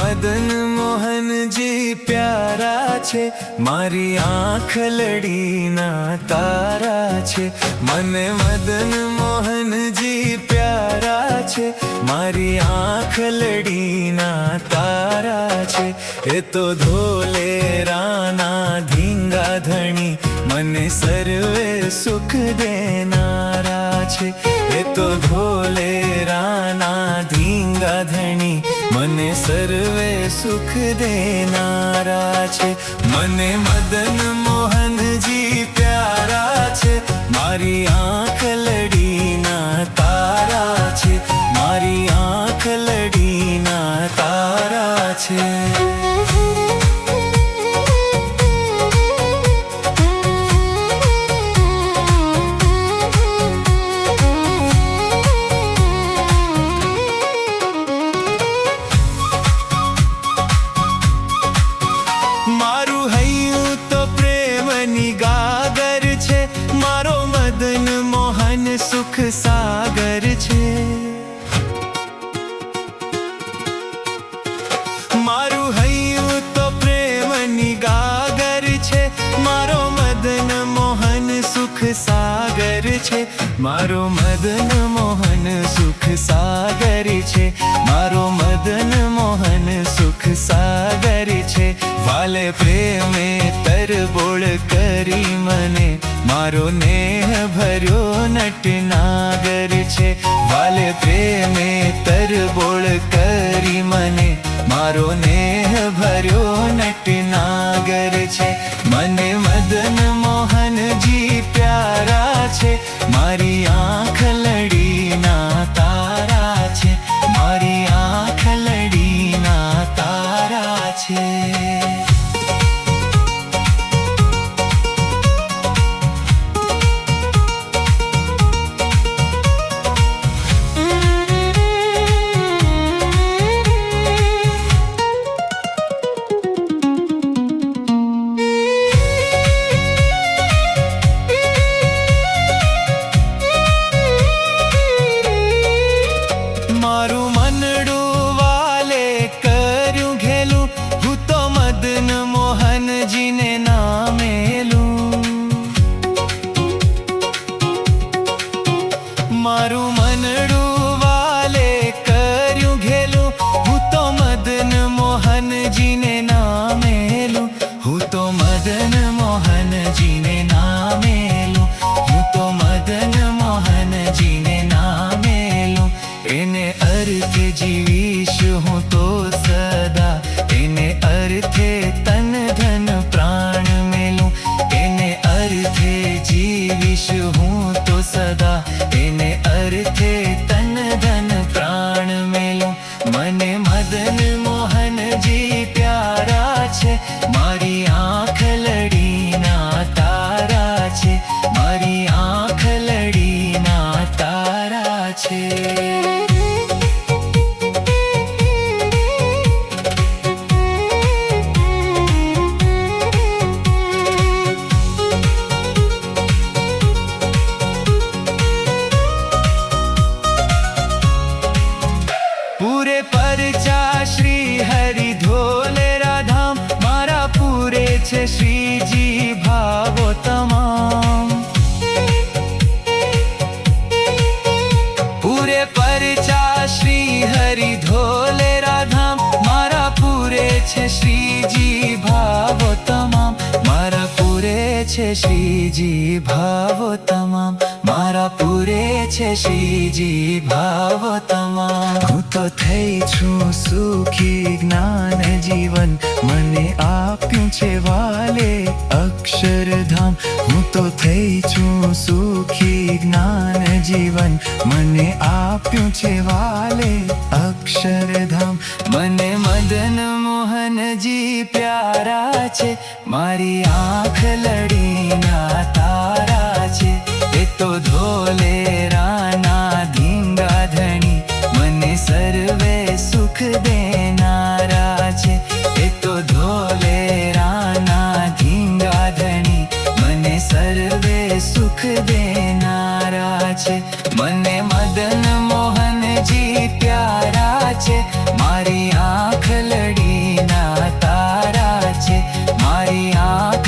મદન મોહનજી પ્યારા છે, મારી આંખ લડીના તારા છે. મને મદન મોહનજી પ્યારા છે, મારી આંખ લડીના તારા છે. એ તો ધોલે રાના ધીંગા ધણી, મને સર્વે સુખ દેનારા છે. એ તો ધોલે રાના ધીંગા ધણી, મને સર્વે સુખ દેનારા છે. મને મદન મોહનજી પ્યારા છે, મારી આંખ લડીના તારા છે, મારી આંખ લડીના તારા છે. સુખ સાગર છે, મારું હૈયું તો પ્રેમની ગાગર છે. મારો મદન મોહન સુખ સાગર છે, મારો મદન મોહન સુખ સાગર છે, મારો મદન મોહન સુખ સાગર છે. વાલે પ્રેમે તરબોળ કરી મને, મારો નેહ ભર્યો નટનાગર છે. વાલે પ્રેમે તરબોળ કરી મને, મારો નેહ ભર્યો નટનાગર છે. મને મદન મોહનજી પ્યારા છે, મારી આંખ લડીના તારા છે, મારી આંખ લડીના તારા છે. મારું મનડું વાલે કર્યું ઘેલું, હું તો મદન મોહનજીને નામેલું. મારું મનડું વાલે કર્યું ઘેલું, હું તો મદન મોહનજીને નામેલું. હું તો મદન મોહનજીને નામેલું, હું તો મદન મોહનજીને નામેલું. એને અર્થે જીવીશ હું તો સદા, એને અર્થે તન ધન પ્રાણ મેલું. એને અર્થે જીવીશ હું તો સદા, એને અર્થે તન ધન પ્રાણ મેલું. મને મદન મોહનજી પ્યારા છે, મારી આંખ લડીના તારા છે, મારી આંખ લડીના તારા છે. પૂરે પરચા શ્રી હરિ ધોલેરા ધામ, મારા પૂરે છે શ્રીજી ભાવો તમામ. પૂરે પરચા શ્રી હરિ ધોલેરા ધામ, મારા પૂરે છે શ્રીજી ભાવો તમામ. મારા પૂરે છે શ્રીજી ભાવો તમામ, મારા પૂરે છે શ્રીજી ભાવો તમામ. હું તો થઈ છું સુખી જ્ઞાન જીવન, મને આપ્યું છે વાલે અક્ષરધામ. હું તો થઈ છું સુખી જ્ઞાન જીવન, મને આપ્યું છે વાલે અક્ષરધામ. મને મદન મોહનજી પ્યારા છે, મારી આંખ લડીના તારા છે. એ તો ધોલે રાના ધીંગા ધણી, મને સર્વે સુખ દેનારા છે. એ તો ધોલે રાના ધીંગા ધણી, મને સર્વે સુખ દેનારા છે. મને મદન મોહનજી પ્યારા છે મારી આંખ લડીના તારા છે મારી આંખ